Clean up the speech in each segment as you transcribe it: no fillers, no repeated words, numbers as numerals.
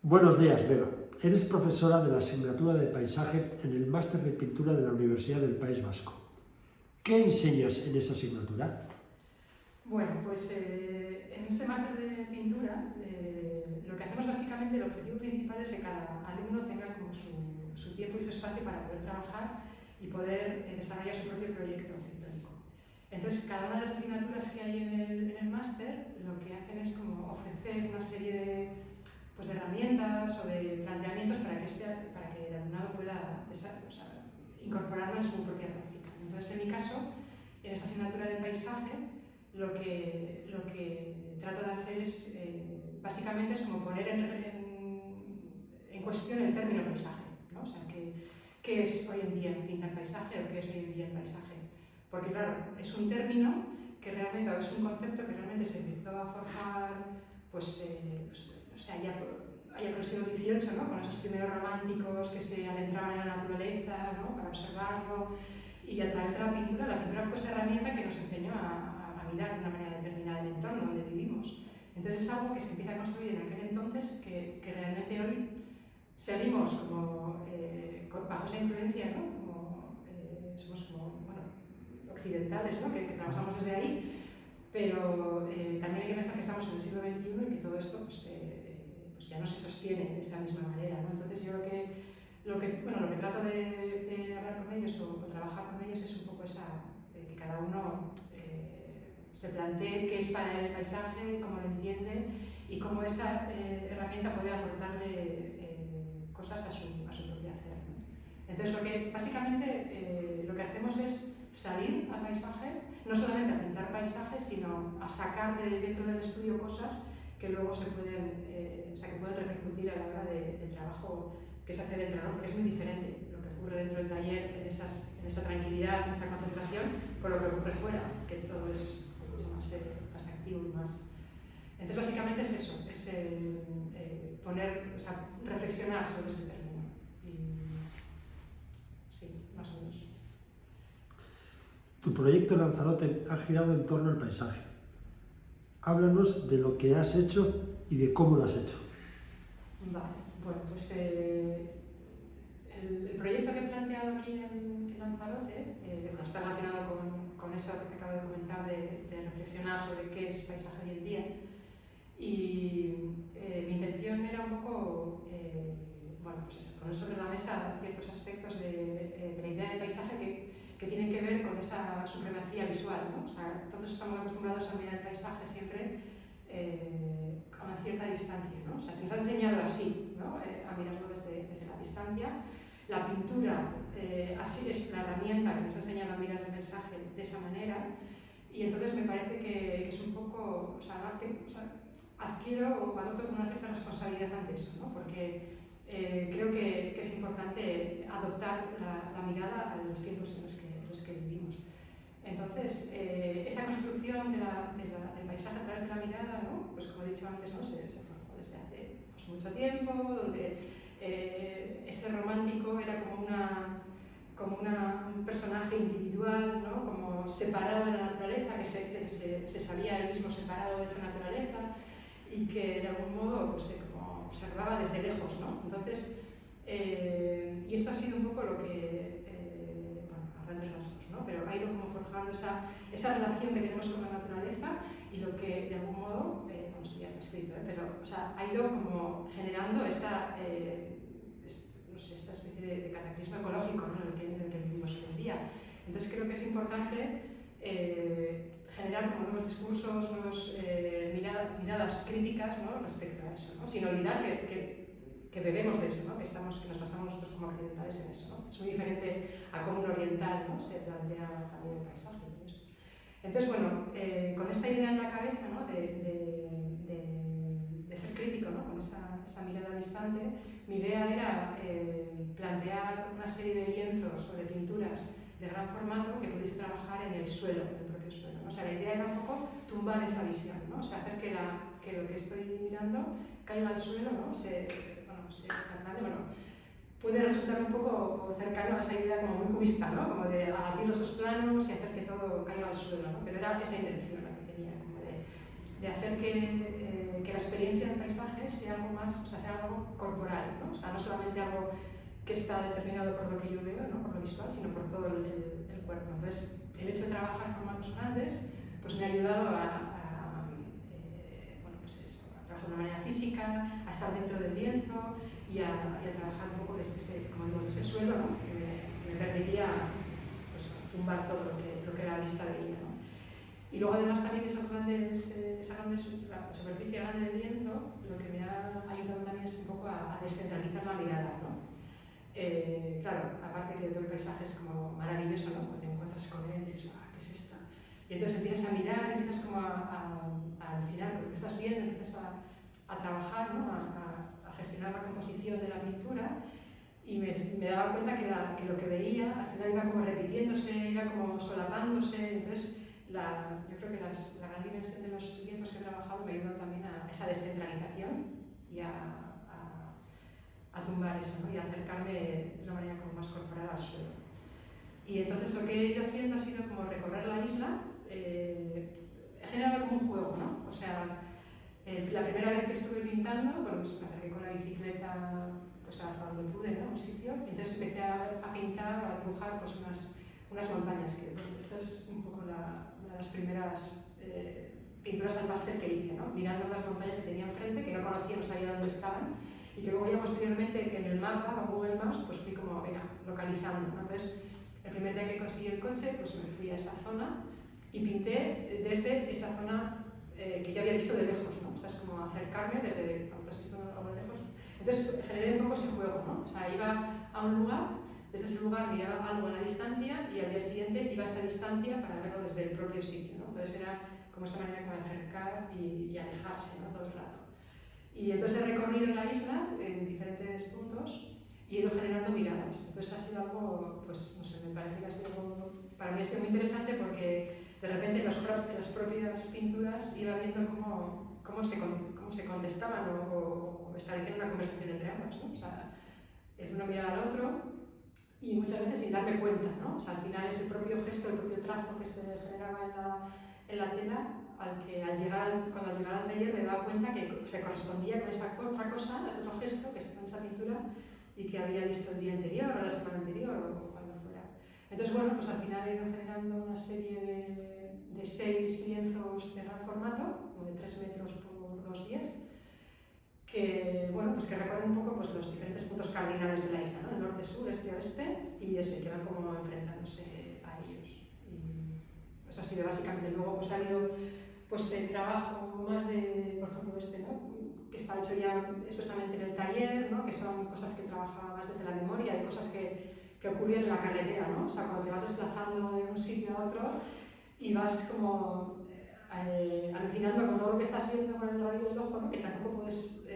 Buenos días, Beba. Eres profesora de la asignatura de Paisaje en el Máster de Pintura de la Universidad del País Vasco. ¿Qué enseñas en esa asignatura? Bueno, pues en este máster de pintura lo que hacemos básicamente, el objetivo principal es que cada alumno tenga como su tiempo y su espacio para poder trabajar y poder desarrollar su propio proyecto pictórico. Entonces, cada una de las asignaturas que hay en el máster lo que hacen es como ofrecer una serie de herramientas o de planteamientos para que el alumnado pueda incorporarlo en su propia práctica. Entonces, en mi caso, en esta asignatura de paisaje, lo que trato de hacer es, básicamente, es como poner en cuestión el término paisaje, ¿no? O sea, ¿qué es hoy en día pintar paisaje o qué es hoy en día el paisaje? Porque, claro, es un término que realmente, o es un concepto que realmente se empezó a forjar, allá por el siglo XVIII, ¿no? Con esos primeros románticos que se adentraban en la naturaleza, ¿no? Para observarlo, y a través de la pintura fue esa herramienta que nos enseñó a mirar de una manera determinada el entorno donde vivimos. Entonces es algo que se empieza a construir en aquel entonces que realmente hoy seguimos como bajo esa influencia, ¿no? Somos como occidentales, ¿no? que trabajamos desde ahí, pero también hay que pensar que estamos en el siglo XXI y que todo esto pues ya no se sostiene de esa misma manera, ¿no? Entonces yo lo que trato de hablar con ellos o trabajar con ellos es un poco que cada uno se plantee qué es para él el paisaje, cómo lo entiende y cómo esa herramienta puede aportarle cosas a su propio hacer, ¿no? Entonces básicamente lo que hacemos es salir al paisaje, no solamente a pintar paisajes, sino a sacar de dentro del estudio cosas que luego que pueden repercutir a la hora del trabajo que se hace dentro, ¿no? Porque es muy diferente lo que ocurre dentro del taller, en esa tranquilidad, en esa concentración, con lo que ocurre fuera, que todo es mucho más activo y más... Entonces básicamente es eso, es reflexionar sobre ese término. Y sí, más o menos. Tu proyecto Lanzarote ha girado en torno al paisaje. Háblanos de lo que has hecho y de cómo lo has hecho. Vale, bueno, pues el proyecto que he planteado aquí en Lanzarote está relacionado con eso que te acabo de comentar de reflexionar sobre qué es paisaje hoy en día. Y mi intención era un poco poner sobre la mesa ciertos aspectos de la idea de paisaje que tienen que ver con esa supremacía visual, ¿no? O sea, todos estamos acostumbrados a mirar el paisaje siempre a una cierta distancia, ¿no? O sea, se nos ha enseñado así, ¿no? A mirarlo desde la distancia. La pintura así es la herramienta que nos ha enseñado a mirar el paisaje de esa manera, y entonces me parece que es un poco, adquiero o adopto una cierta responsabilidad ante eso, ¿no? Porque creo que es importante adoptar la mirada a los tiempos en los que vivimos. Entonces, esa construcción del paisaje a través de la mirada, ¿no? Pues como he dicho antes, ¿no? se forjó desde hace mucho tiempo, donde ese romántico era como un personaje individual, ¿no? Como separado de la naturaleza, que se sabía él mismo separado de esa naturaleza y que de algún modo como observaba desde lejos, ¿no? Entonces, y esto ha sido un poco lo que, a grandes rasgos, ¿no? Pero ha ido como forjando esa relación que tenemos con la naturaleza y lo que de algún modo, esto ya está escrito, pero ha ido como generando esta especie de cataclismo ecológico, ¿no? en el que vivimos hoy en día. Entonces creo que es importante generar como nuevos discursos, miradas críticas, ¿no? Respecto a eso, ¿no? Sin olvidar que bebemos de eso, ¿no? que nos basamos nosotros como occidentales en eso, ¿no? Es muy diferente a cómo un oriental, ¿no? se plantea también el paisaje y todo esto. Entonces, bueno, con esta idea en la cabeza, ¿no? de ser crítico, ¿no? Con esa mirada distante, mi idea era plantear una serie de lienzos o de pinturas de gran formato que pudiese trabajar en el suelo, en el propio suelo, ¿no? O sea, la idea era un poco tumbar esa visión, ¿no? O sea, hacer que lo que estoy mirando caiga al suelo, ¿no? Puede resultar un poco cercano a esa idea como muy cubista, ¿no? Como de abatir esos planos y hacer que todo caiga al suelo, ¿no? Pero era esa intención la que tenía, como de hacer que que la experiencia del paisaje sea algo más, o sea, sea algo corporal, ¿no? O sea, no solamente algo que está determinado por lo que yo veo, ¿no? Por lo visual, sino por todo el cuerpo. Entonces, el hecho de trabajar formatos grandes, pues me ha ayudado bueno, pues eso, a trabajar de una manera física, a estar dentro del lienzo y a trabajar un poco desde ese, como digo, desde ese suelo, ¿no? Que me permitía pues, tumbar todo lo que la vista veía, ¿no? Y luego además también esa la superficie grande del lienzo, lo que me ha ayudado también es un poco a descentralizar la mirada, ¿no? Claro, aparte que todo el paisaje es como maravilloso, ¿no? Pues te encuentras con él y dices, ¿qué es esto? Y entonces empiezas a mirar, empiezas como a alucinar con lo que estás viendo, empiezas a trabajar, ¿no? A gestionar la composición de la pintura y me daba cuenta que lo que veía al final iba como repitiéndose, iba como solapándose, entonces yo creo que la gran dimensión de los lienzos que he trabajado me ayudó también a esa descentralización y a tumbar eso, ¿no? Y a acercarme de una manera como más corporal al suelo. Y entonces lo que he ido haciendo ha sido como recorrer la isla, he generado como un juego, ¿no? O sea, la primera vez que estuve pintando, bueno, pues me acerqué con la bicicleta pues hasta donde pude, ¿no? Un sitio, y entonces empecé a pintar o a dibujar pues unas montañas, que bueno, esta es un poco una de las primeras pinturas al pastel que hice, ¿no? Mirando las montañas que tenía enfrente, que no conocía, no sabía dónde estaban, y que luego ya posteriormente en el mapa, con Google Maps, pues fui como, venga, localizando, ¿no? Entonces, el primer día que conseguí el coche, pues me fui a esa zona y pinté desde esa zona que ya había visto de lejos, ¿no? O sea, es como acercarme desde, cuando has visto algo de lejos. Entonces, generé un poco ese juego, ¿no? O sea, iba a un lugar, desde ese lugar miraba algo a la distancia y al día siguiente iba a esa distancia para verlo desde el propio sitio, ¿no? Entonces era como esa manera como de acercar y alejarse, ¿no? Todo el rato. Y entonces he recorrido la isla en diferentes puntos y he ido generando miradas. Entonces ha sido algo, pues no sé, me parece que ha sido algo, para mí ha sido muy interesante porque de repente en las propias pinturas iba viendo cómo se contestaban o establecían una conversación entre ambas, ¿no? O sea, el uno miraba al otro y muchas veces sin darme cuenta, ¿no? O sea, al final es el propio gesto, el propio trazo que se generaba en la tela, cuando llegara al taller me daba cuenta que se correspondía con esa otra cosa, ese otro gesto, que es con esa pintura, y que había visto el día anterior o la semana anterior o cuando fuera. Entonces, bueno, pues al final he ido generando una serie de 6 lienzos de gran formato, de 3 metros por 2,10, que, bueno, pues que recorren un poco pues, los diferentes puntos cardinales de la isla, ¿no? El norte, sur, este, oeste, y eso, y que van como enfrentándose a ellos. Y eso ha sido básicamente. Luego pues ha habido pues el trabajo más de, por ejemplo, este, ¿no? Que está hecho ya expresamente en el taller, ¿no? Que son cosas que trabajaba más desde la memoria, de cosas que ocurren en la carretera, ¿no? O sea, cuando te vas desplazando de un sitio a otro y vas como alucinando con todo lo que estás viendo con el rabillo del ojo, ¿no? Que tampoco puedes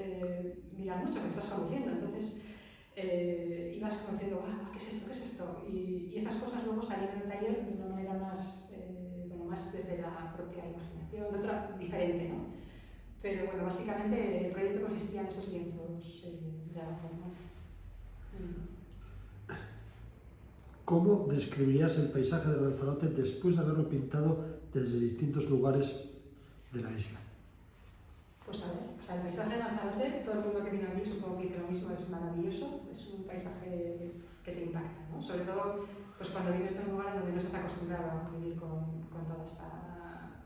mirar mucho porque estás conduciendo, entonces ibas conociendo, ¿qué es esto? ¿Qué es esto? Y esas cosas luego salían en el taller de una manera más, más desde la propia imaginación, de otra diferente, ¿no? Pero bueno, básicamente el proyecto consistía en esos lienzos de la forma. ¿Cómo describirías el paisaje de Lanzarote después de haberlo pintado desde distintos lugares de la isla? Pues a ver, o sea, el paisaje de Lanzarote, todo el mundo que viene aquí supongo que dice lo mismo, es maravilloso, es un paisaje que te impacta, ¿no? Sobre todo pues cuando vienes de un lugar donde no estás acostumbrado a convivir con toda esta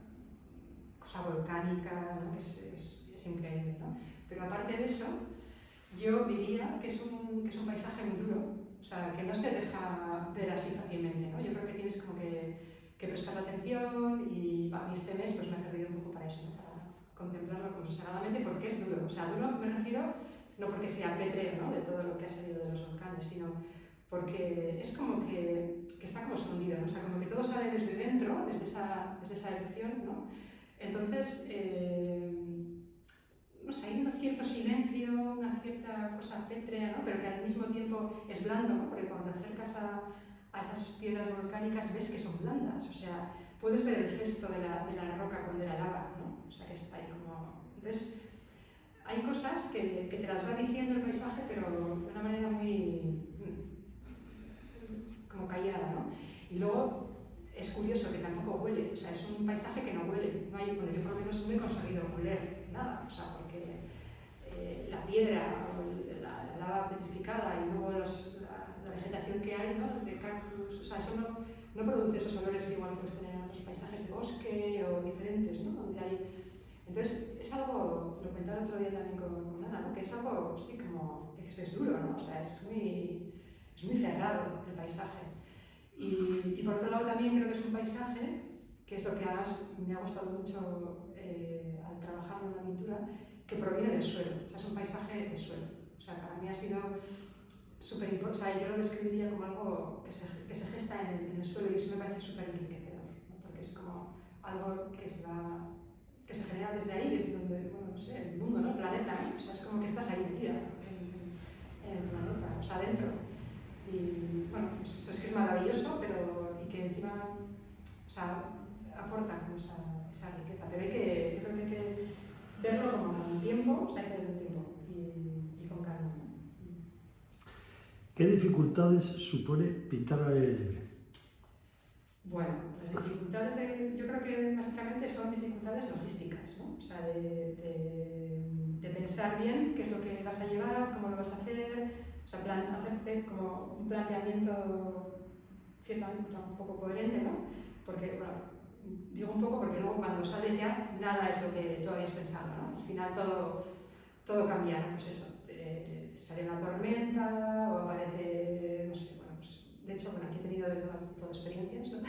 cosa volcánica, ¿no? Es increíble, ¿no? Pero aparte de eso, yo diría que es un paisaje muy duro, o sea, que no se deja ver así fácilmente, ¿no? Yo creo que tienes como que prestar atención y a mí este mes pues me ha servido un poco para eso, ¿no? Para contemplarlo como sosegadamente porque es duro. O sea, duro me refiero no porque sea pétreo, ¿no? De todo lo que ha salido de los volcanes, sino porque es como que está como escondido, ¿no? O sea, como que todo sale desde dentro, desde esa erupción, ¿no? Entonces, no sé, hay un cierto silencio, una cierta cosa pétrea, ¿no? Pero que al mismo tiempo es blando, ¿no? Porque cuando te acercas a esas piedras volcánicas ves que son blandas, o sea, puedes ver el gesto de la roca con de la lava, ¿no? O sea, que está ahí como... Entonces, hay cosas que te las va diciendo el paisaje, pero de una manera muy... como callada, ¿no? Y luego es curioso que tampoco huele, o sea, es un paisaje que no huele, no hay, bueno, yo por lo menos no he conseguido oler nada, o sea, porque la piedra o la lava petrificada y luego la vegetación que hay, ¿no? De cactus, o sea, eso no produce esos olores que igual puedes tener en otros paisajes de bosque o diferentes, ¿no? Donde hay... Entonces, es algo, lo comentaba el otro día también con Ana, ¿no? Que es algo, sí, como, es duro, ¿no? O sea, es muy cerrado el paisaje. Y por otro lado también creo que es un paisaje, que es lo que además me ha gustado mucho al trabajar en la pintura, que proviene del suelo, o sea, es un paisaje de suelo. O sea, para mí ha sido súper importante, o sea, yo lo describiría como algo que se gesta en el suelo y eso me parece súper enriquecedor, ¿no? Porque es como algo que se genera desde ahí, desde donde, bueno, no sé, el mundo, ¿no? El planeta, ¿no? O sea, es como que estás ahí metida en el planeta, o sea, dentro. Y bueno, pues eso es que es maravilloso, pero y que encima, o sea, aporta como esa riqueza. Pero yo creo que hay que verlo como con tiempo, o sea, hay que verlo en tiempo y con calma, ¿no? ¿Qué dificultades supone pintar al aire libre? Bueno, las dificultades, yo creo que básicamente son dificultades logísticas, ¿no? O sea, de pensar bien qué es lo que vas a llevar, cómo lo vas a hacer, o sea, hacerte como un planteamiento ciertamente un poco coherente, ¿no? Porque, bueno, digo un poco porque luego cuando sales ya nada es lo que tú habías pensado, ¿no? Al final todo cambia, ¿no? Pues eso, sale una tormenta o aparece, no sé, bueno, pues de hecho, bueno, aquí he tenido de todo tipo de experiencias, ¿no?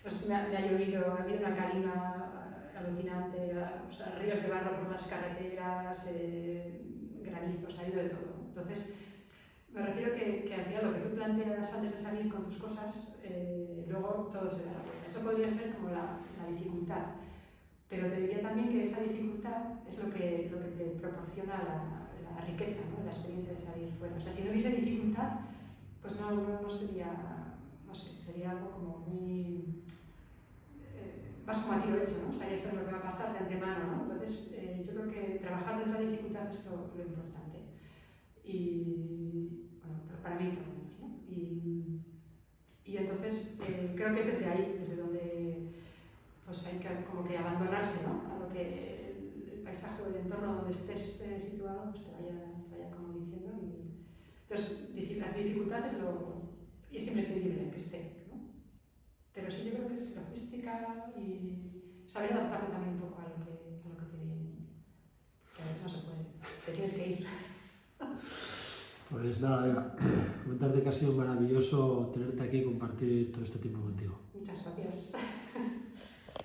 Pues me ha llovido, ha habido una calima alucinante, o sea, ríos de barro por las carreteras, granizos, ha habido de todo. Entonces, me refiero que al final lo que tú planteas antes de salir con tus cosas, luego todo se da la vuelta. Eso podría ser como la dificultad. Pero te diría también que esa dificultad es lo que te proporciona la riqueza, ¿no? La experiencia de salir fuera. O sea, si no hubiese dificultad, pues no sería, no sé, sería algo como muy... vas como a tiro hecho, ¿no? O sea, ya sabes lo que va a pasar de antemano, ¿no? Entonces, yo creo que trabajar desde la dificultad es lo importante. Y, bueno, para mí por lo menos, ¿no? Y entonces, creo que es desde ahí, desde donde pues hay que como que abandonarse, ¿no? A lo que el paisaje o el entorno donde estés situado pues te vaya como diciendo. Entonces, las dificultades y es imprescindible que esté, ¿no? Pero sí, yo creo que es logística y saber adaptarlo también un poco a lo que te viene. Que a veces no se puede, te tienes que ir. Pues nada, Eva, comentarte que ha sido maravilloso tenerte aquí y compartir todo este tiempo contigo. Muchas gracias.